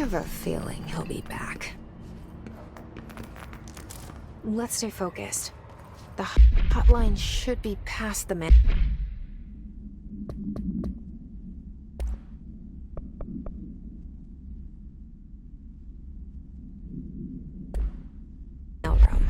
have a feeling he'll be back. Let's stay focused. The hotline should be past the man. Room.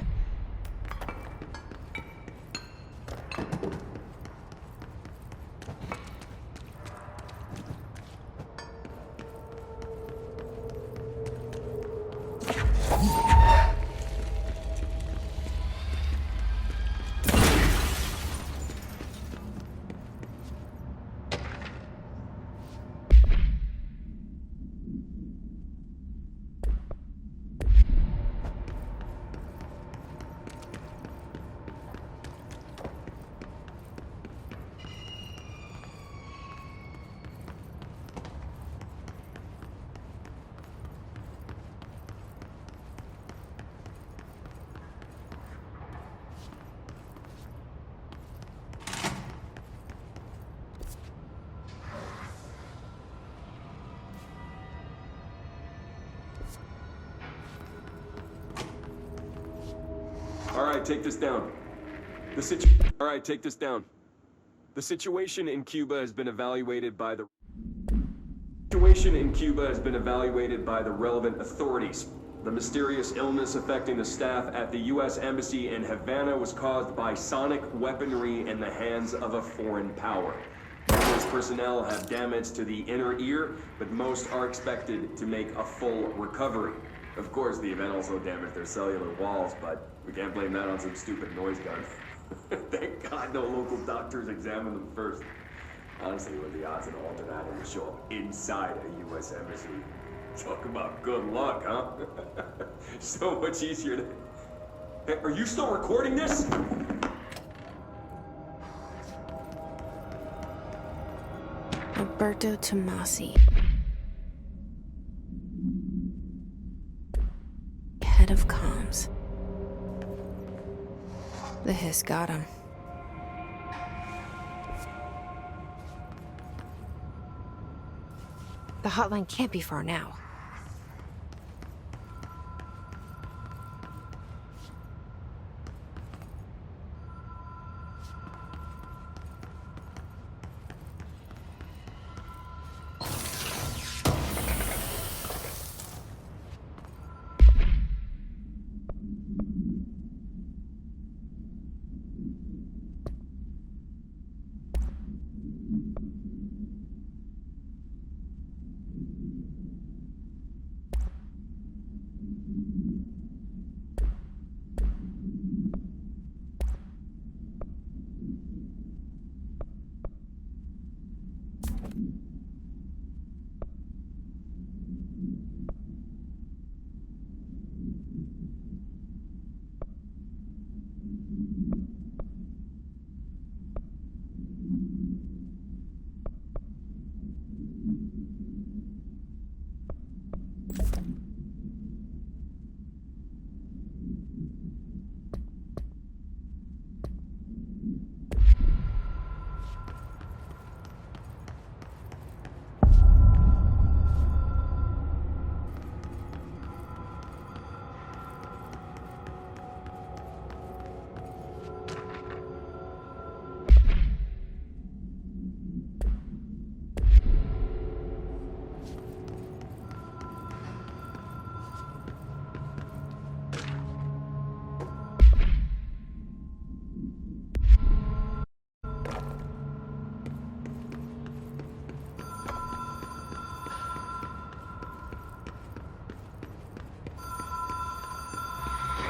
Alright, take this down. Alright, take this down. The situation in Cuba has been evaluated by the relevant authorities. The mysterious illness affecting the staff at the U.S. Embassy in Havana was caused by sonic weaponry in the hands of a foreign power. Numerous personnel have damage to the inner ear, but most are expected to make a full recovery. Of course, the event also damaged their cellular walls, but we can't blame that on some stupid noise gun. Thank God no local doctors examined them first. Honestly, what are the odds that all of that would show up inside a U.S. embassy? Talk about good luck, huh? So much easier to... Hey, are you still recording this? Alberto Tomasi. Head of comms. The hiss got him. The hotline can't be far now.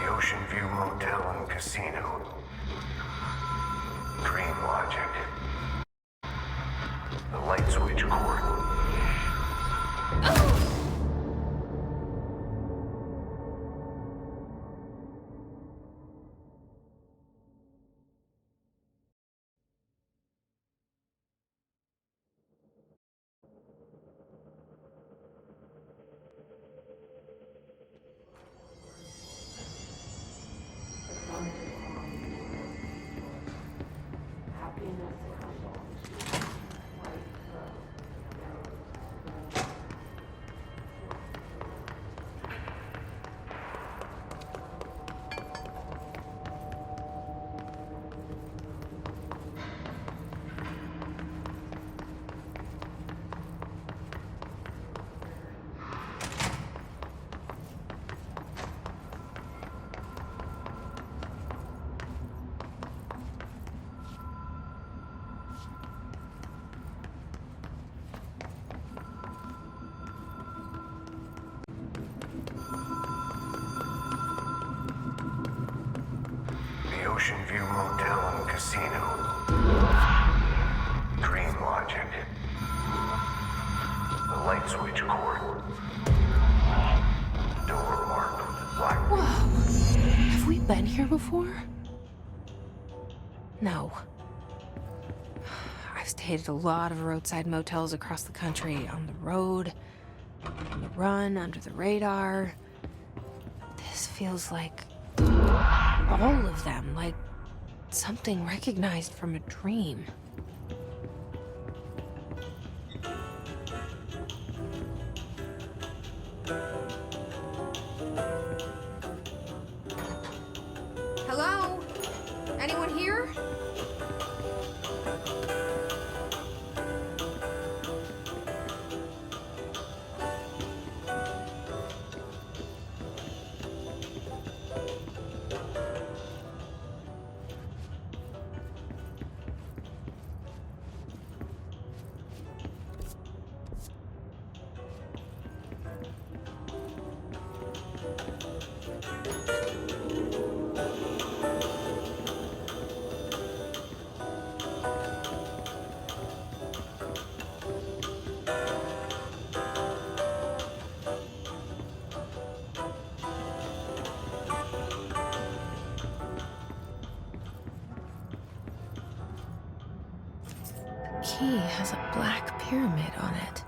Ocean View Motel and Casino. Dream Logic. The Light Switch Court. Ocean View Motel and Casino. Dream Logic. The light switch cord. Door marked with black. Whoa. Have we been here before? No. I've stayed at a lot of roadside motels across the country, on the road, on the run, under the radar. This feels like all of them, like something recognized from a dream. Hello? Anyone here? The key has a black pyramid on it.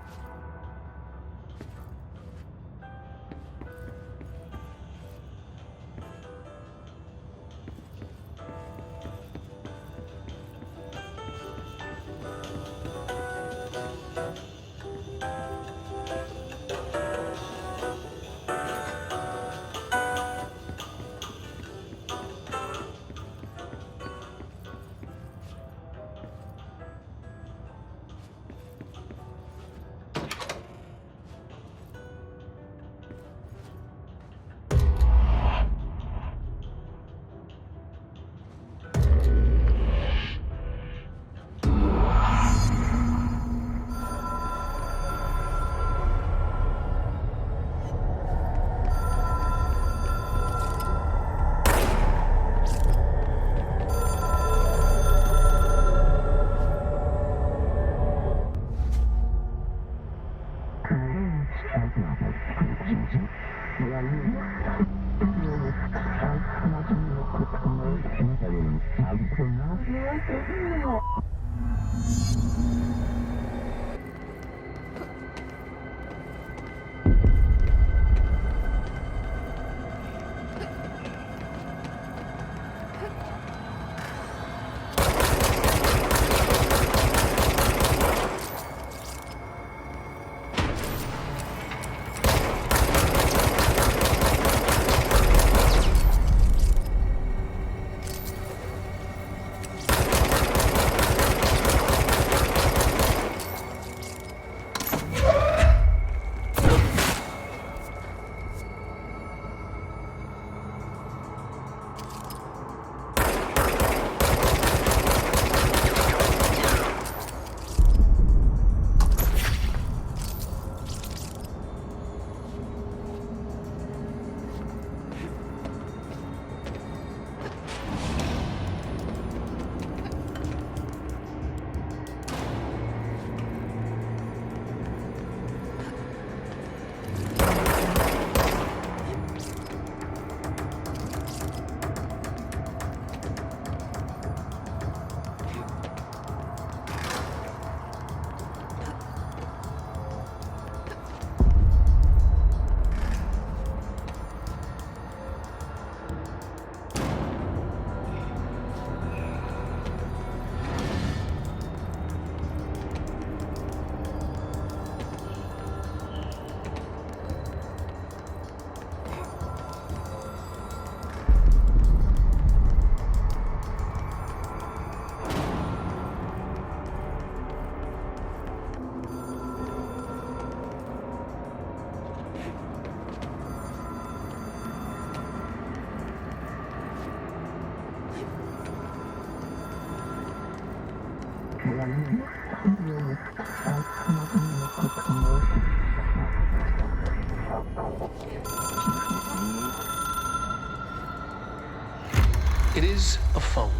It is a phone.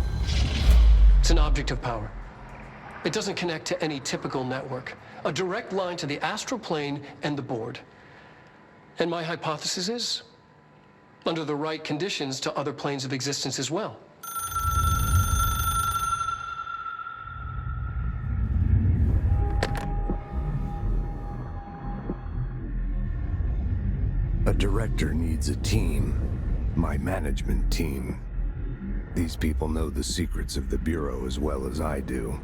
It's an object of power. It doesn't connect to any typical network. A direct line to the astral plane and the board. And my hypothesis is, under the right conditions, to other planes of existence as well. A director needs a team. My management team. These people know the secrets of the Bureau as well as I do.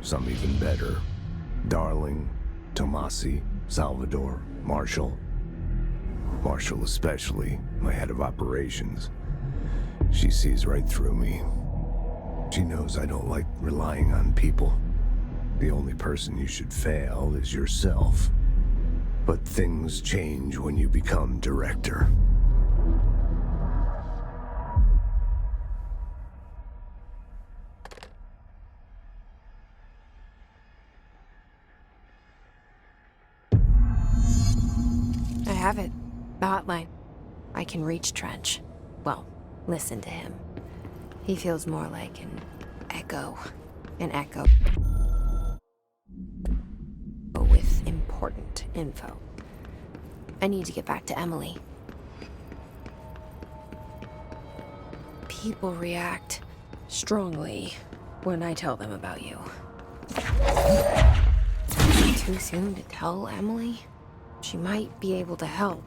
Some even better. Darling, Tomasi, Salvador, Marshall. Marshall especially, my head of operations. She sees right through me. She knows I don't like relying on people. The only person you should fail is yourself. But things change when you become director. I have it. The hotline. I can reach Trench. Well, listen to him. He feels more like an echo. An echo. With important info. I need to get back to Emily. People react strongly when I tell them about you. Too soon to tell Emily? She might be able to help.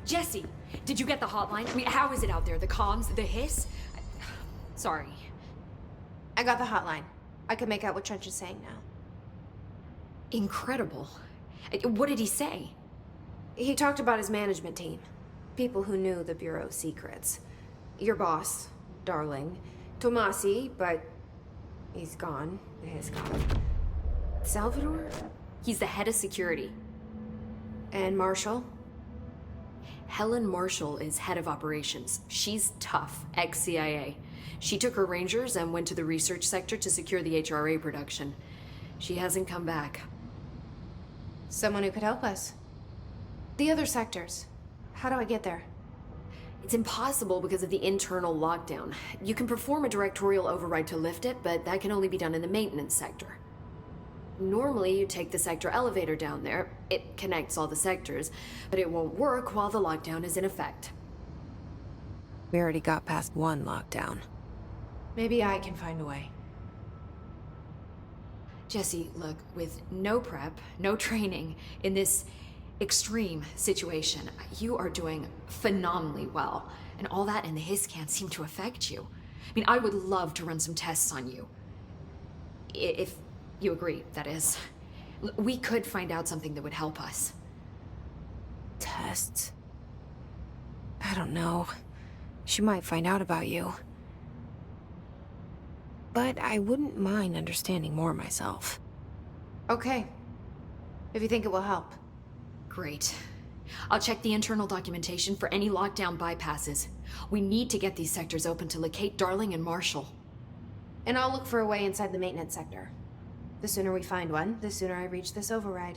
Jesse, did you get the hotline? I mean, how is it out there? The comms, the hiss? Sorry. I got the hotline. I can make out what Trench is saying now. Incredible. What did he say? He talked about his management team. People who knew the Bureau's secrets. Your boss, Darling. Tomasi, but he's gone. He's gone. Salvador? He's the head of security. And Marshall? Helen Marshall is head of operations. She's tough, ex-CIA. She took her Rangers and went to the research sector to secure the HRA production. She hasn't come back. Someone who could help us. The other sectors. How do I get there? It's impossible because of the internal lockdown. You can perform a directorial override to lift it, but that can only be done in the maintenance sector. Normally, you take the sector elevator down there. It connects all the sectors, but it won't work while the lockdown is in effect. We already got past one lockdown. Maybe I can find a way. Jesse, look, with no prep, no training, in this extreme situation, you are doing phenomenally well. And all that and the hiss can't seem to affect you. I mean, I would love to run some tests on you. If you agree, that is. We could find out something that would help us. Tests? I don't know. She might find out about you. But I wouldn't mind understanding more myself. Okay. If you think it will help. Great. I'll check the internal documentation for any lockdown bypasses. We need to get these sectors open to locate Darling and Marshall. And I'll look for a way inside the maintenance sector. The sooner we find one, the sooner I reach this override.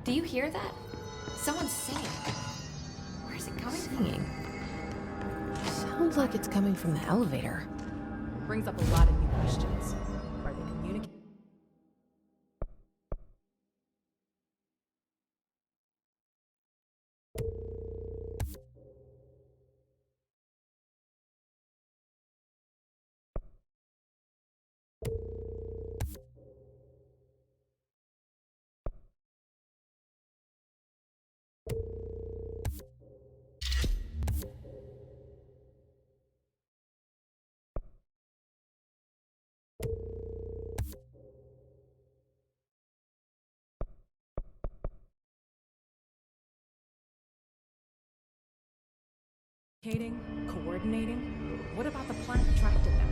Do you hear that? Someone's singing. Where's it coming from? Singing. Sounds like it's coming from the elevator. Brings up a lot of new questions. Are they communicating? Coordinating? What about the planet attracted them?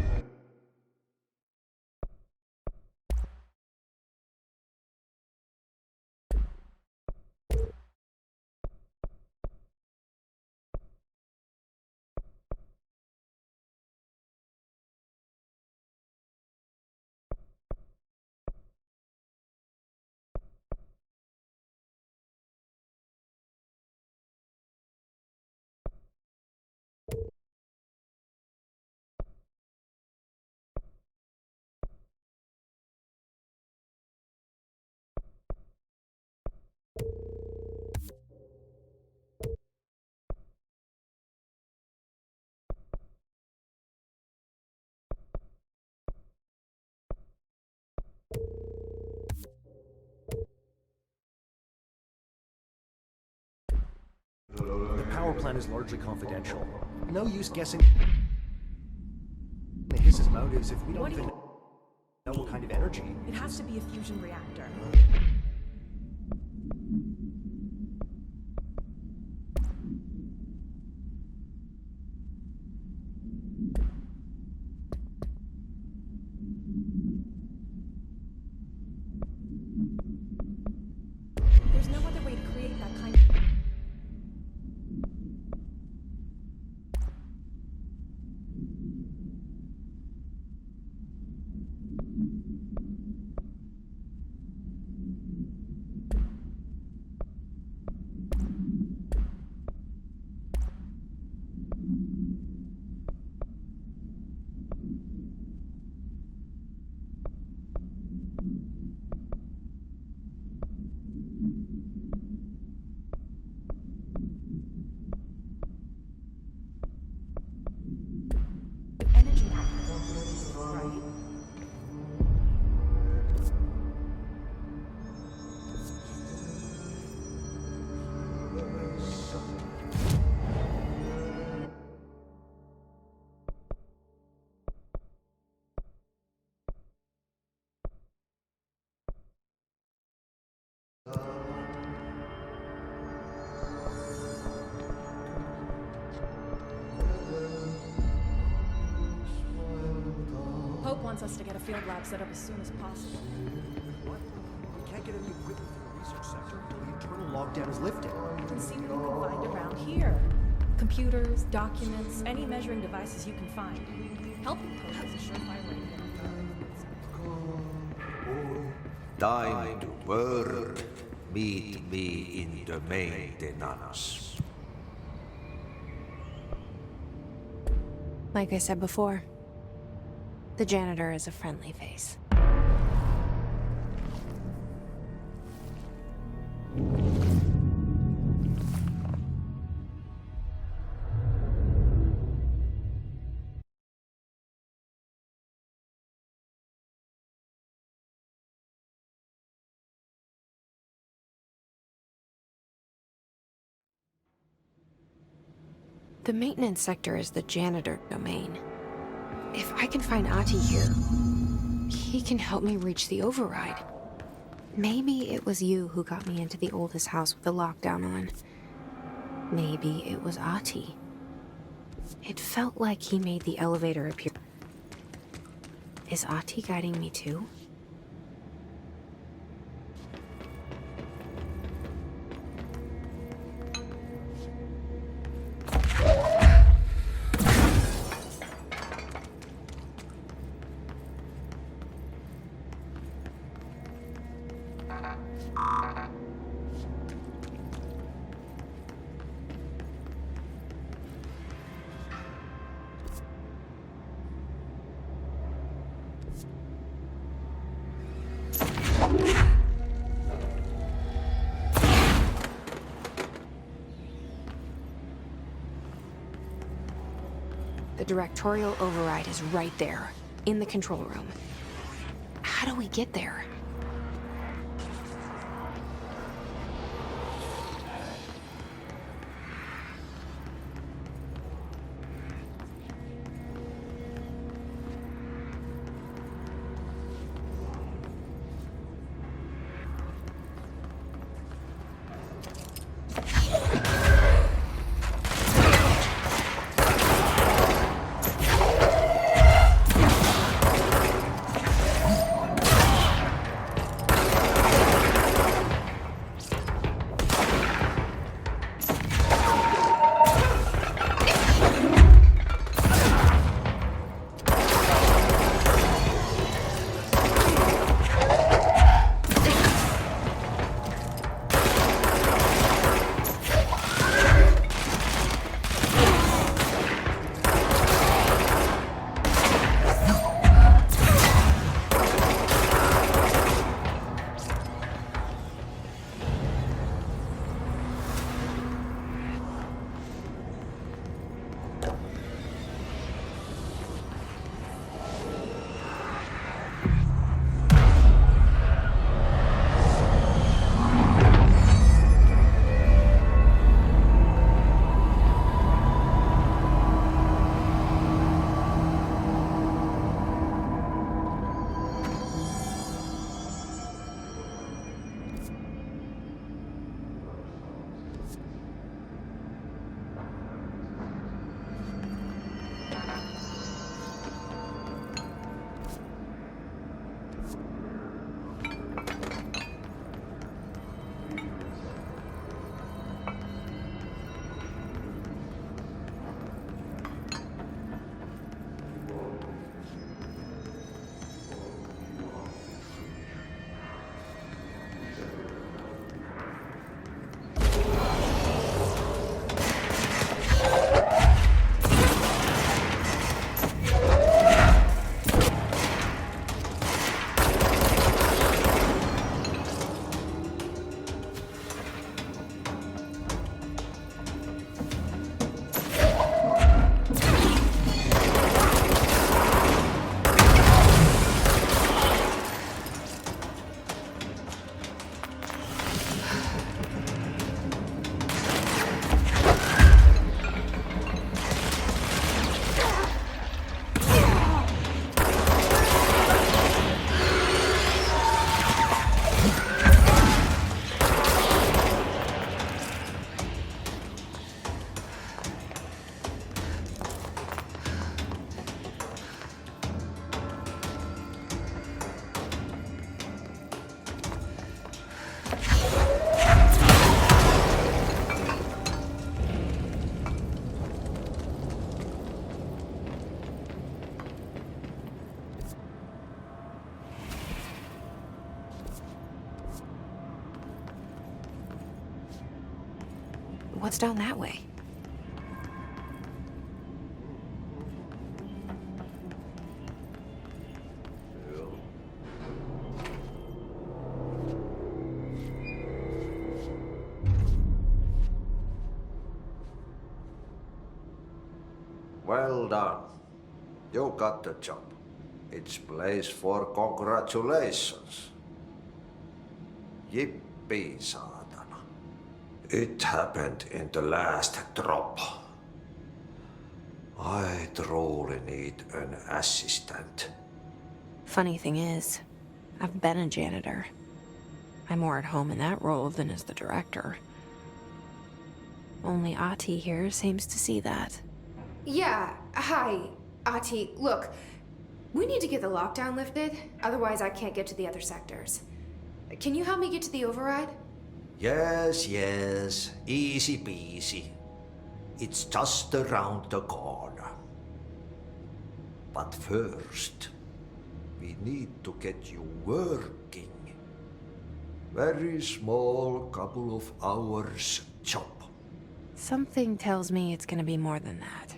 The power plant is largely confidential. No use guessing his motives if we don't even know what kind of energy. It has to be a fusion reactor. There's no other way to create that kind of... energy, right? Hope wants us to get a field lab set up as soon as possible. What? We can't get any equipment from the research sector until the internal lockdown is lifted. You can see what you can find around here. Computers, documents, any measuring devices you can find. Helping Pope is a surefire way to get Time to work. Meet me in the maintenance. Like I said before, the janitor is a friendly face. The maintenance sector is the janitor domain. If I can find Ahti here, he can help me reach the override. Maybe it was you who got me into the oldest house with the lockdown on. Maybe it was Ahti. It felt like he made the elevator appear. Is Ahti guiding me too? Directorial override is right there, in the control room. How do we get there? What's down that way? Well done. You got the job. It's place for congratulations. Yippee, saatana. It happened in the last drop. I truly need an assistant. Funny thing is, I've been a janitor. I'm more at home in that role than as the director. Only Ahti here seems to see that. Yeah, hi, Ahti. Look, we need to get the lockdown lifted, otherwise I can't get to the other sectors. Can you help me get to the override? Yes, easy peasy. It's just around the corner. But first, we need to get you working. Very small, couple of hours job. Something tells me it's gonna be more than that.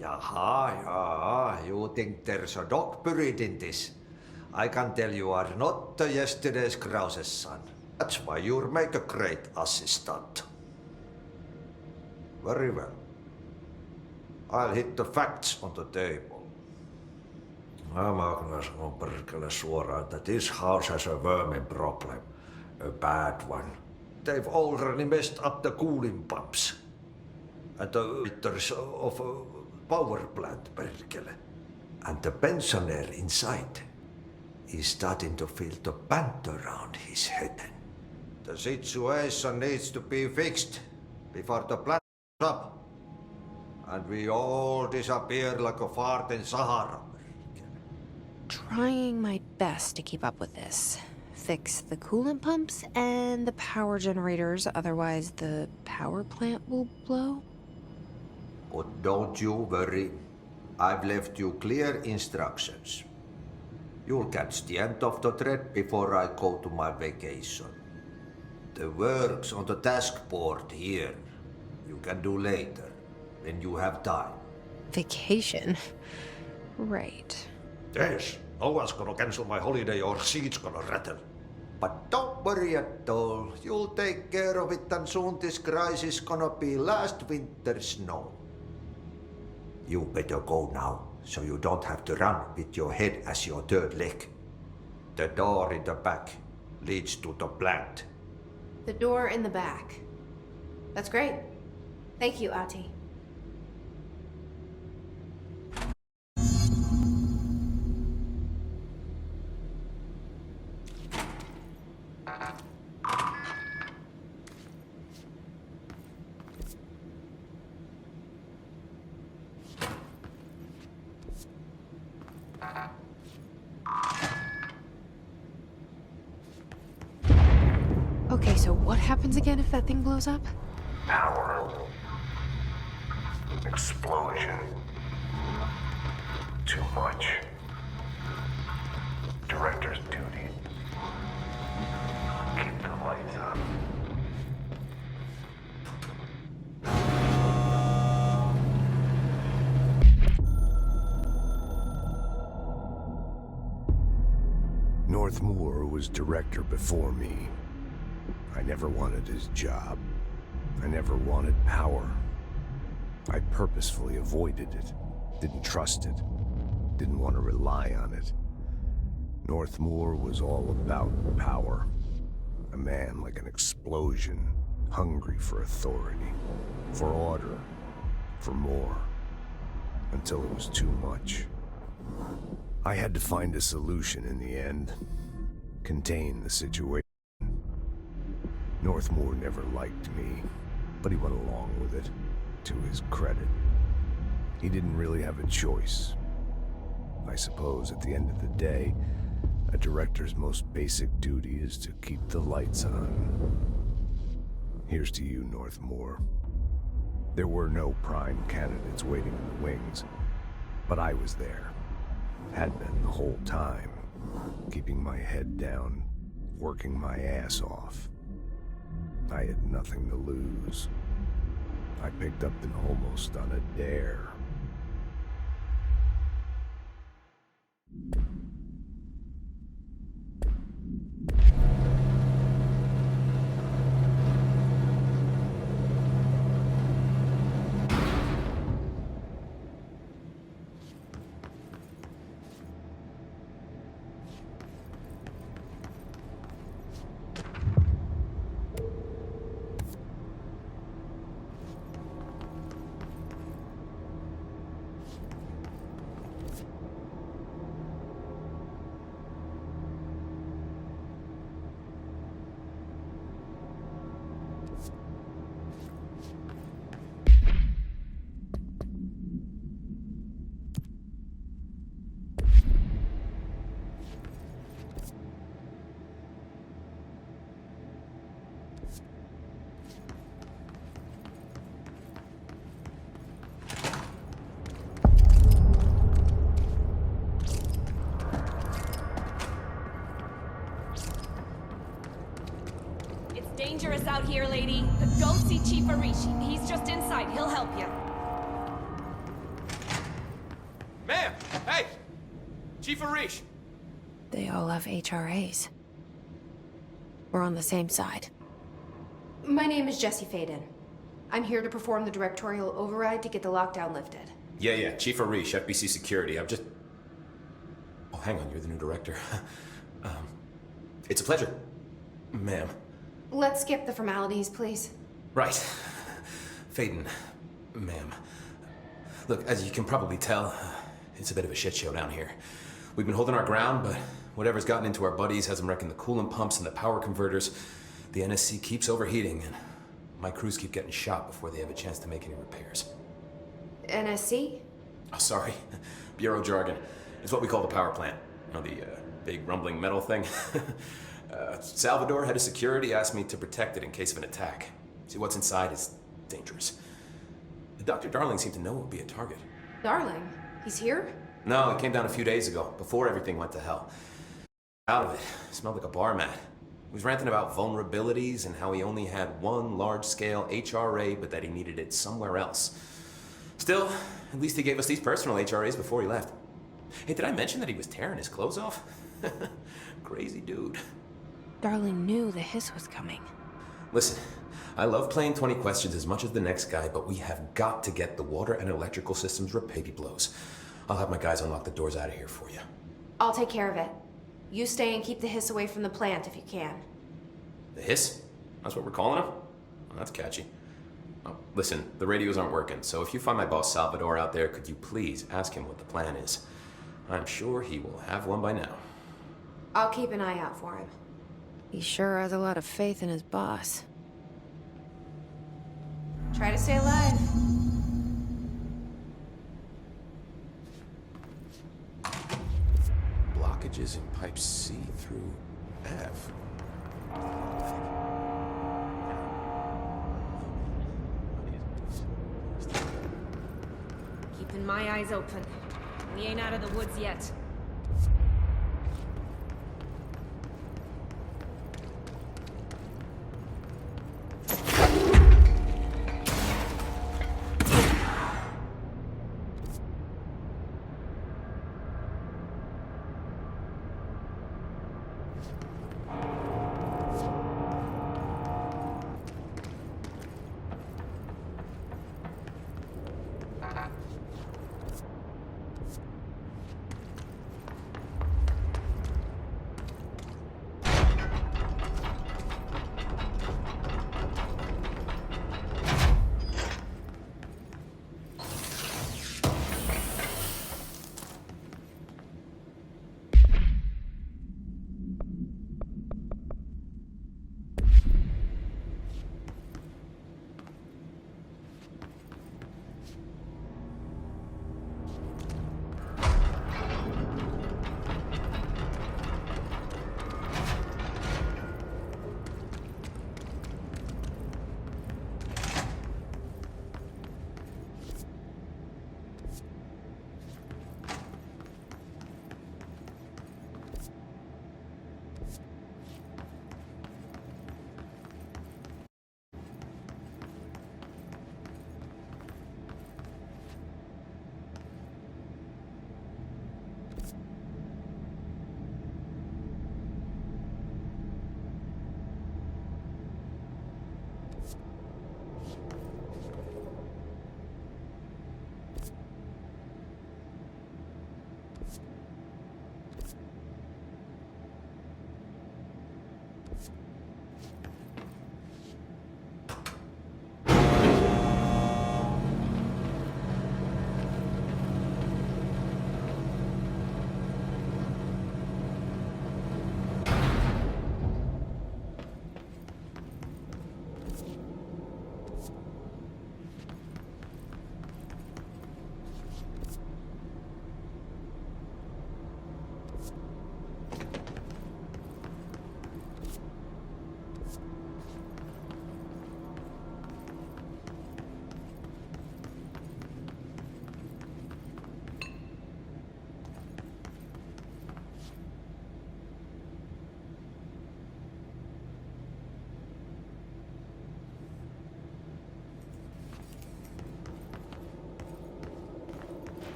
Yeah, you think there's a dog buried in this? I can tell you are not yesterday's Krause's son. That's why you'll make a great assistant. Very well. I'll hit the facts on the table. Mä kyllä sanon perkele suoraan, that this house has a vermin problem. A bad one. They've already messed up the cooling pumps. And the meters of a power plant, perkele. And the pensioner inside is starting to feel the band around his head. The situation needs to be fixed before the plant is up. And we all disappear like a fart in Sahara. Trying my best to keep up with this. Fix the coolant pumps and the power generators, otherwise the power plant will blow. But don't you worry. I've left you clear instructions. You'll catch the end of the thread before I go to my vacation. The work's on the task board here. You can do later, when you have time. Vacation? Right. Yes, no one's gonna cancel my holiday or seat's gonna rattle. But don't worry at all. You'll take care of it and soon this crisis gonna be last winter's snow. You better go now, so you don't have to run with your head as your third leg. The door in the back leads to the plant. The door in the back. That's great. Thank you, Ahti. Okay, so what happens again if that thing blows up? Power. Explosion. Too much. Director's duty. Keep the lights on. Northmoor was director before me. I never wanted his job. I never wanted power. I purposefully avoided it. Didn't trust it. Didn't want to rely on it. Northmoor was all about power. A man like an explosion, hungry for authority, for order, for more, until it was too much. I had to find a solution in the end. Contain the situation. Northmoor never liked me, but he went along with it, to his credit. He didn't really have a choice. I suppose at the end of the day, a director's most basic duty is to keep the lights on. Here's to you, Northmoor. There were no prime candidates waiting in the wings, but I was there. Had been the whole time, keeping my head down, working my ass off. I had nothing to lose. I picked up an almost on a dare. Dangerous out here, lady. Go see Chief Arishi. He's just inside. He'll help you. Ma'am! Hey! Chief Arish! They all have HRAs. We're on the same side. My name is Jesse Faden. I'm here to perform the directorial override to get the lockdown lifted. Yeah, Chief Arish, FBC Security. I'm just... Oh, hang on, you're the new director. It's a pleasure, ma'am. Let's skip the formalities, please. Right. Faden, ma'am. Look, as you can probably tell, it's a bit of a shit show down here. We've been holding our ground, but whatever's gotten into our buddies has them wrecking the coolant pumps and the power converters. The NSC keeps overheating, and my crews keep getting shot before they have a chance to make any repairs. NSC? Oh, sorry. Bureau jargon. It's what we call the power plant. You know, the big rumbling metal thing? Salvador, head of security, asked me to protect it in case of an attack. See, what's inside is dangerous. Dr. Darling seemed to know it would be a target. Darling? He's here? No, it came down a few days ago, before everything went to hell. Out of it. Smelled like a bar mat. He was ranting about vulnerabilities and how he only had one large-scale HRA, but that he needed it somewhere else. Still, at least he gave us these personal HRAs before he left. Hey, did I mention that he was tearing his clothes off? Crazy dude. Darling knew the hiss was coming. Listen, I love playing 20 questions as much as the next guy, but we have got to get the water and electrical systems repaired. Baby blows. I'll have my guys unlock the doors out of here for you. I'll take care of it. You stay and keep the hiss away from the plant if you can. The hiss? That's what we're calling him? Well, that's catchy. Oh, listen, the radios aren't working, so if you find my boss Salvador out there, could you please ask him what the plan is? I'm sure he will have one by now. I'll keep an eye out for him. He sure has a lot of faith in his boss. Try to stay alive. Blockages in pipe C through F. Keeping my eyes open. We ain't out of the woods yet.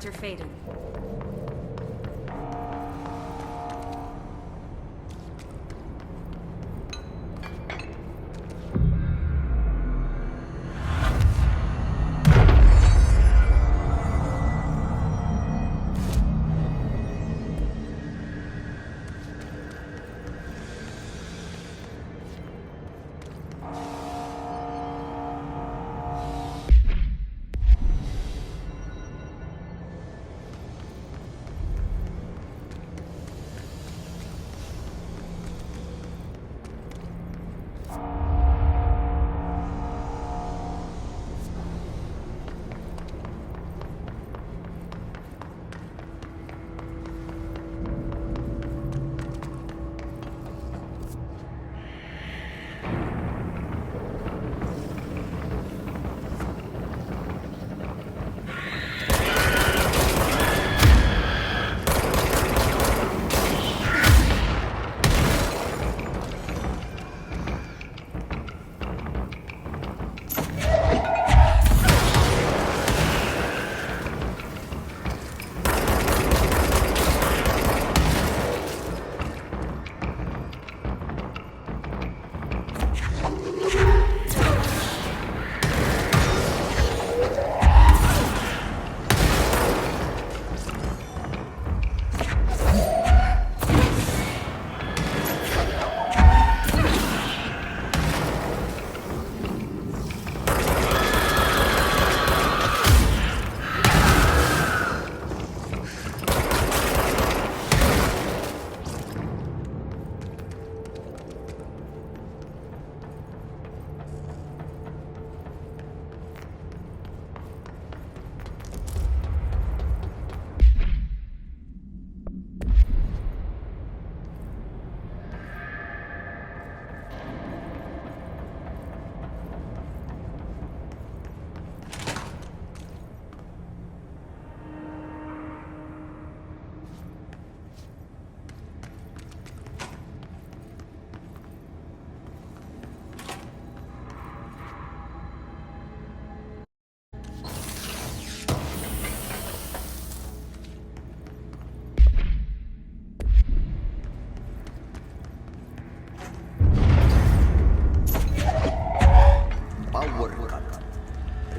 Director Faden.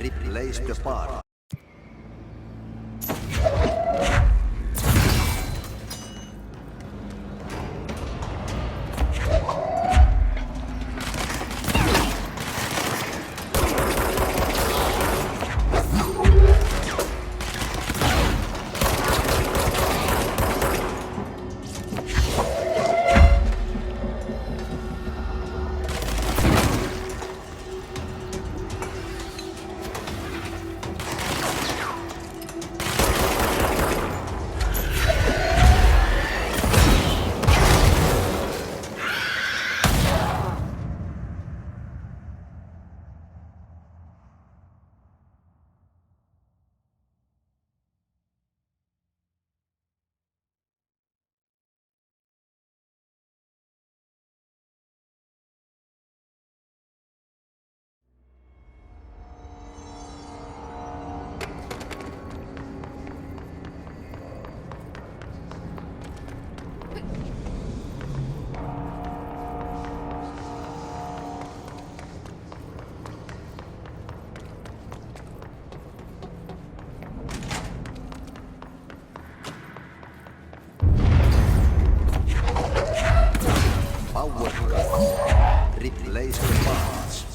Replace the part. Replace the parts.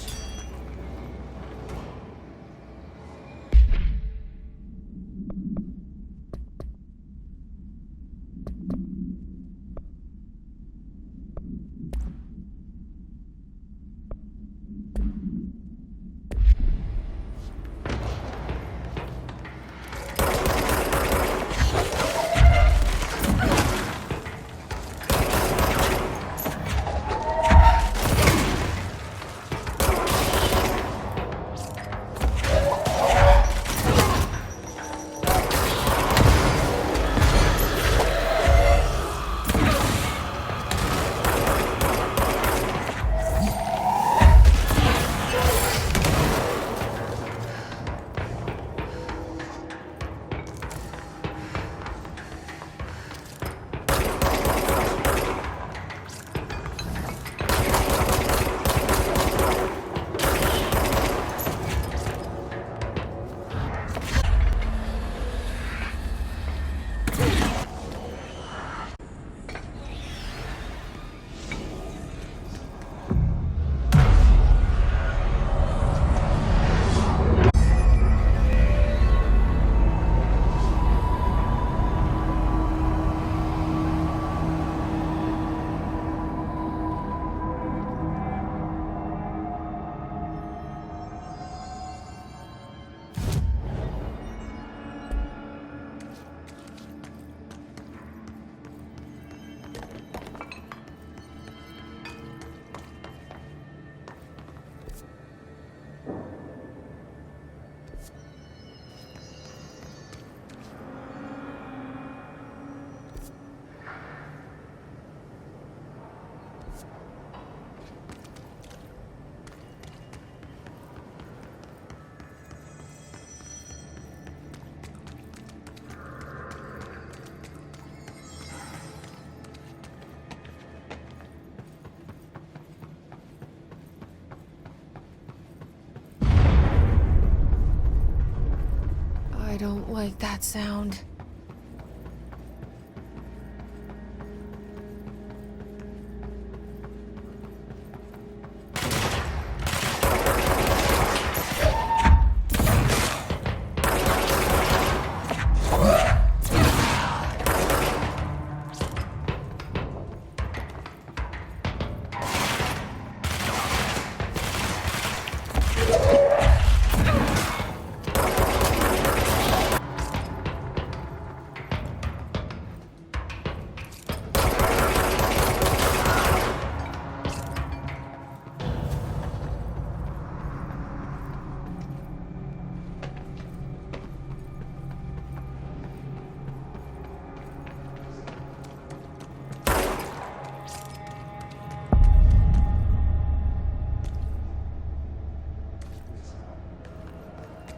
like that sound.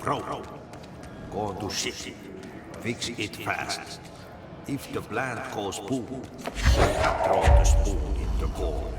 Bro, go to ship. Fix it fast. If the plant goes boom, throw the spoon in the bowl.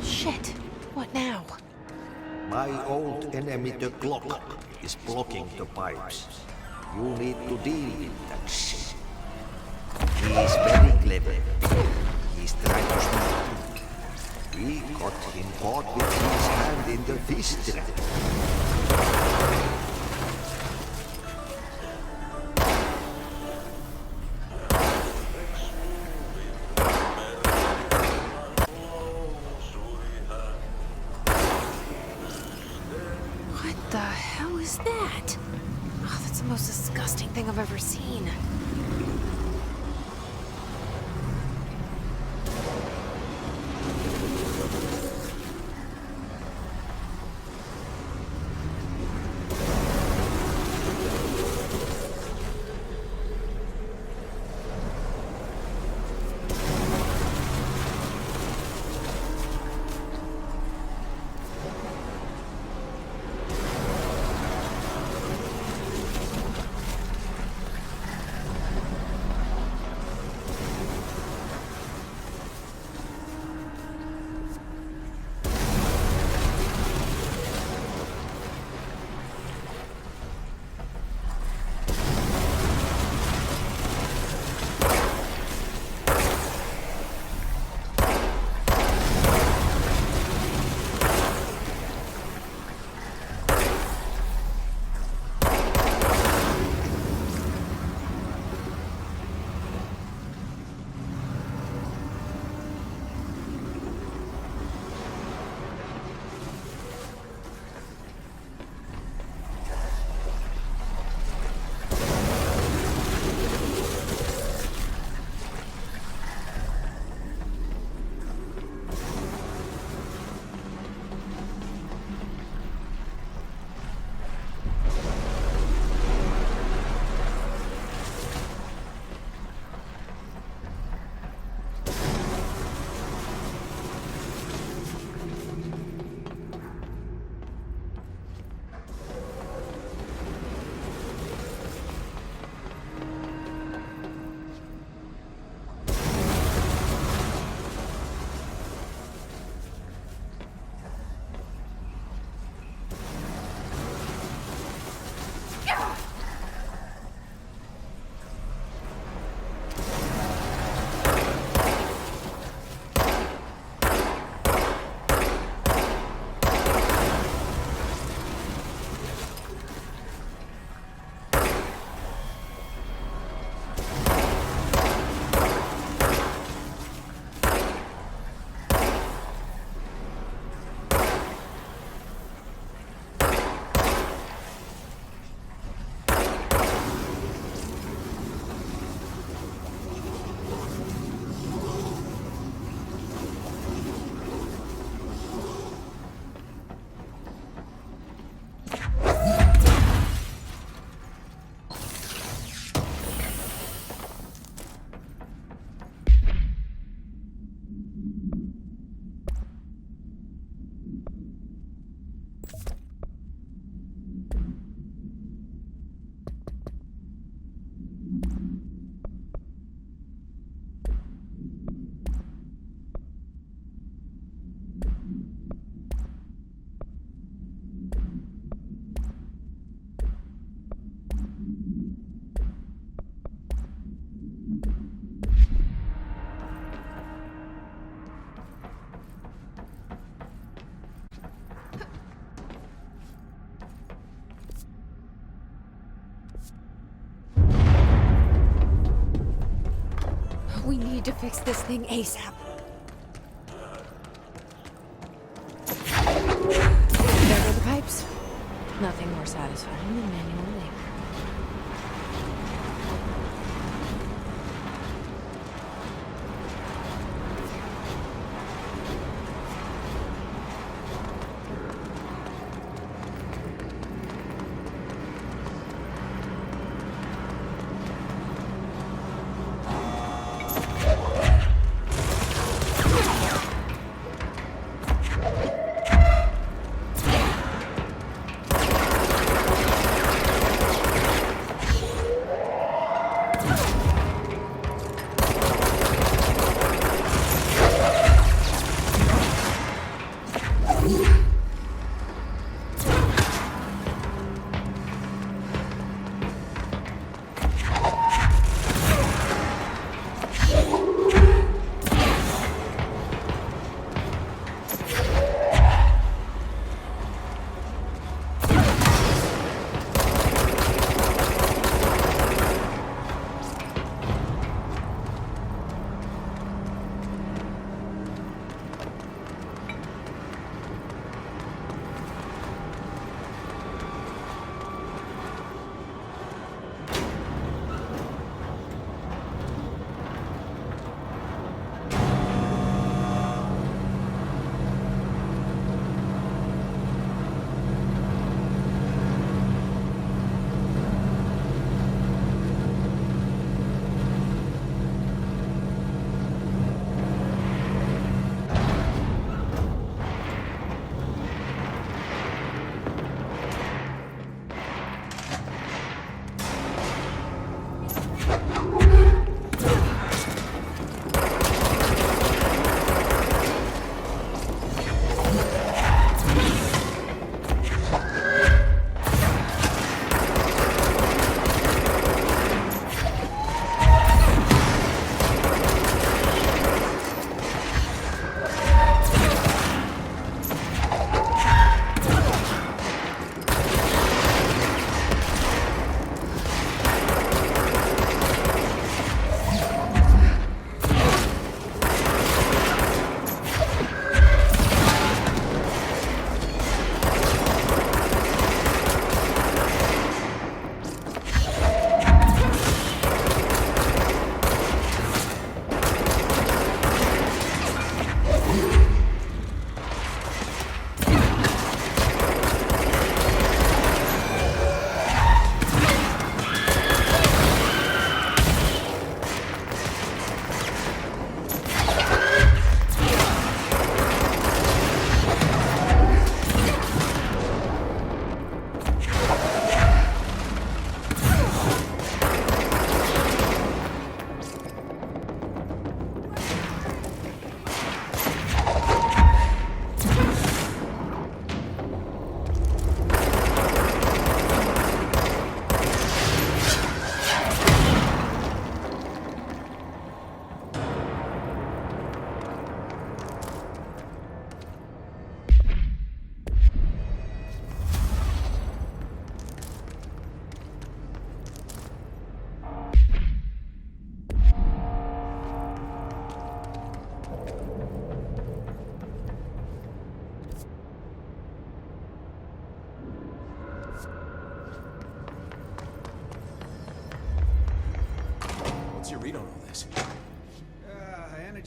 Shit. What now? My old enemy, the clock, is blocking the pipes. You need to deal with that shit. He is very clever. He's trying to smart you. We got him caught with his hand in the fish trap. What the hell is that? Oh, that's the most disgusting thing I've ever seen. We need to fix this thing ASAP. There go the pipes. Nothing more satisfying than manual labor.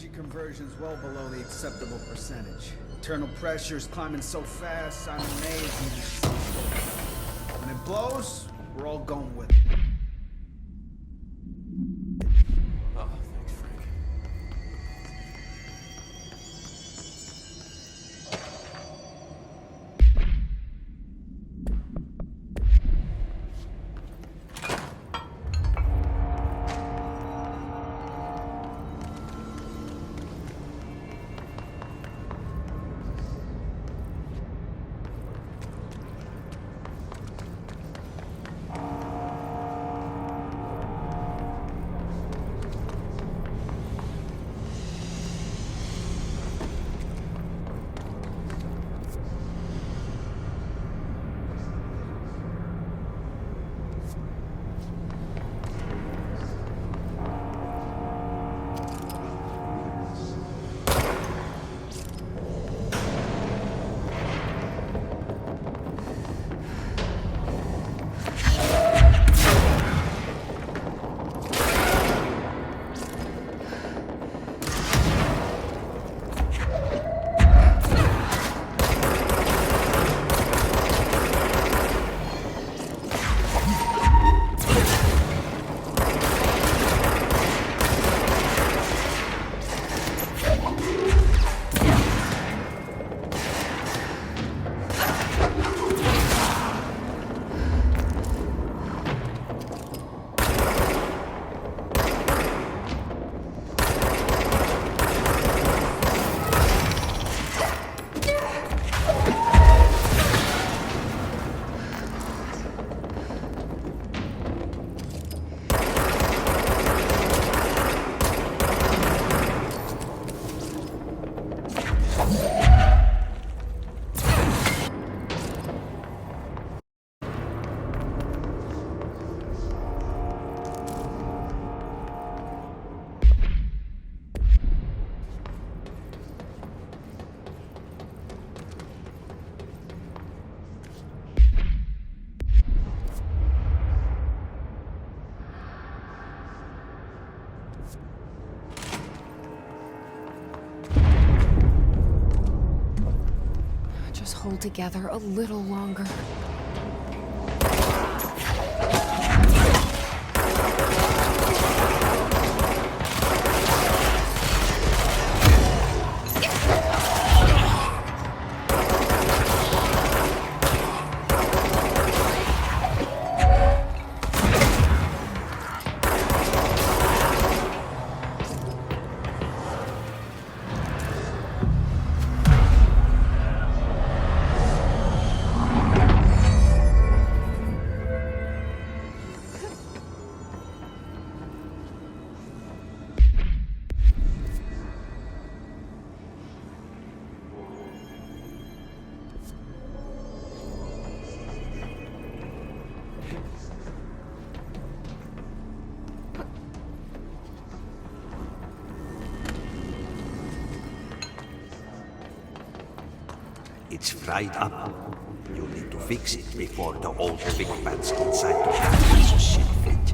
energy conversion's well below the acceptable percentage. Internal pressure's climbing so fast, I'm amazed we just sit still. When it blows, we're all going with it. Oh, thanks, Frank. Just hold together a little longer. It's fried up. You need to fix it before the old big bats inside the batteries shit fit.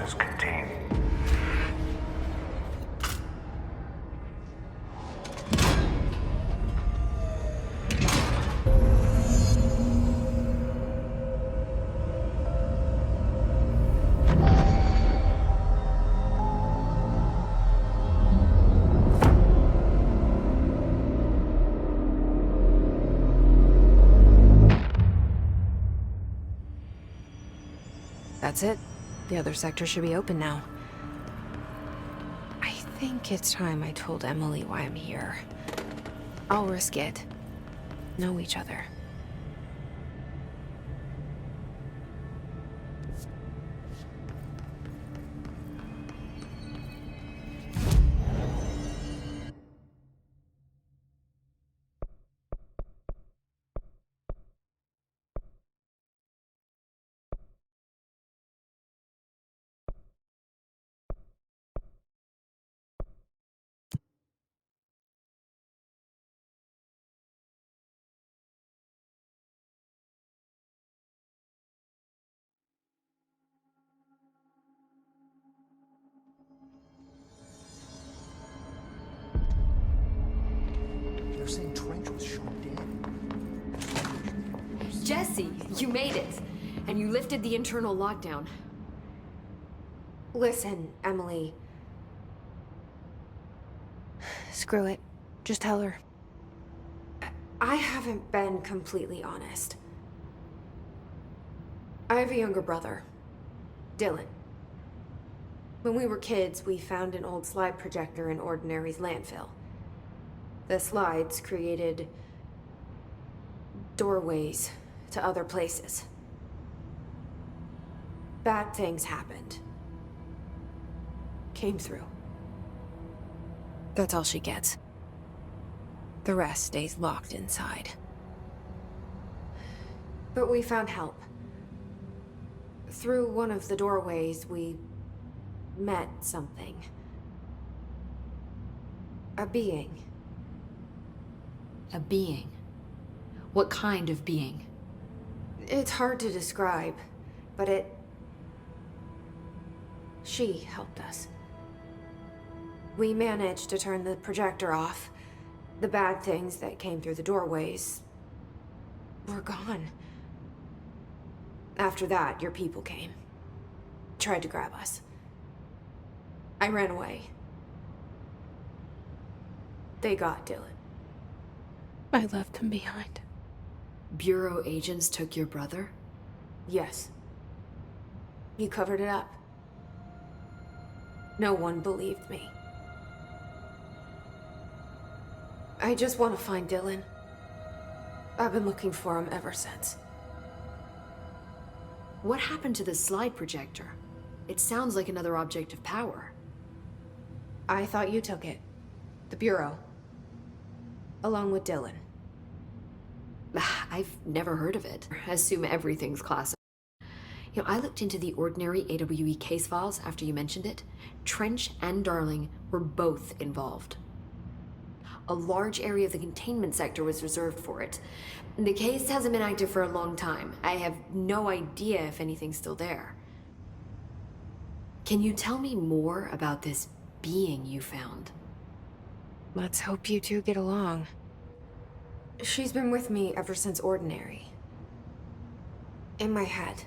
forces contain. That's it. The other sector should be open now. I think it's time I told Emily why I'm here. I'll risk it. Know each other. They're saying Trench was shot dead. Jesse, you made it! And you lifted the internal lockdown. Listen, Emily. Screw it. Just tell her. I haven't been completely honest. I have a younger brother, Dylan. When we were kids, we found an old slide projector in Ordinary's landfill. The slides created doorways to other places. Bad things happened. Came through. That's all she gets. The rest stays locked inside. But we found help. Through one of the doorways, we met something. A being. A being? What kind of being? It's hard to describe, but she helped us. We managed to turn the projector off. The bad things that came through the doorways were gone. After that, your people came. Tried to grab us. I ran away. They got Dylan. I left him behind. Bureau agents took your brother? Yes. You covered it up. No one believed me. I just want to find Dylan. I've been looking for him ever since. What happened to the slide projector? It sounds like another object of power. I thought you took it. The Bureau. Along with Dylan. I've never heard of it. I assume everything's classified. You know, I looked into the Ordinary AWE case files after you mentioned it. Trench and Darling were both involved. A large area of the containment sector was reserved for it. The case hasn't been active for a long time. I have no idea if anything's still there. Can you tell me more about this being you found? Let's hope you two get along. She's been with me ever since Ordinary. In my head.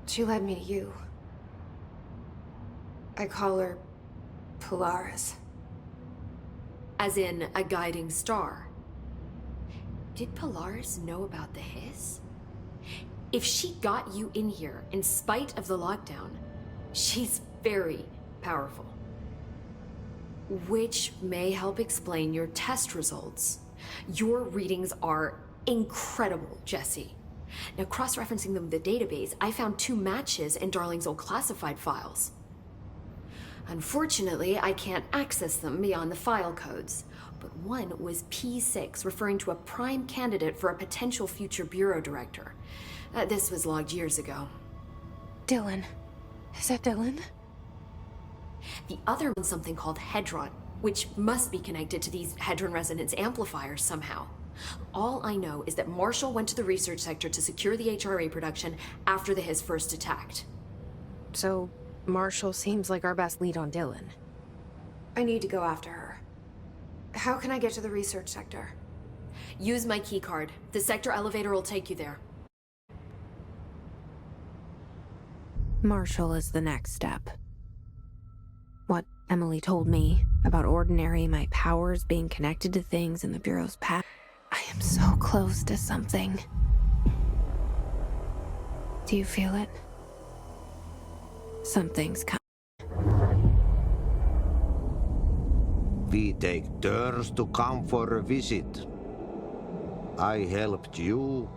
She led me to you. I call her Polaris. As in a guiding star. Did Polaris know about the hiss? If she got you in here in spite of the lockdown, she's very powerful. Which may help explain your test results. Your readings are incredible, Jesse. Now, cross-referencing them with the database, I found 2 matches in Darling's old classified files. Unfortunately, I can't access them beyond the file codes, but one was P6, referring to a prime candidate for a potential future bureau director. This was logged years ago. Dylan. Is that Dylan? The other one's something called Hedron, which must be connected to these Hedron resonance amplifiers somehow. All I know is that Marshall went to the research sector to secure the HRA production after the hiss first attacked. So, Marshall seems like our best lead on Dylan. I need to go after her. How can I get to the research sector? Use my keycard. The sector elevator will take you there. Marshall is the next step. What Emily told me about Ordinary, my powers being connected to things in the Bureau's past. I am so close to something. Do you feel it? Something's coming. We take turns to come for a visit. I helped you.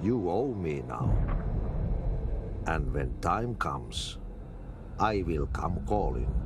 You owe me now. And when time comes, I will come calling.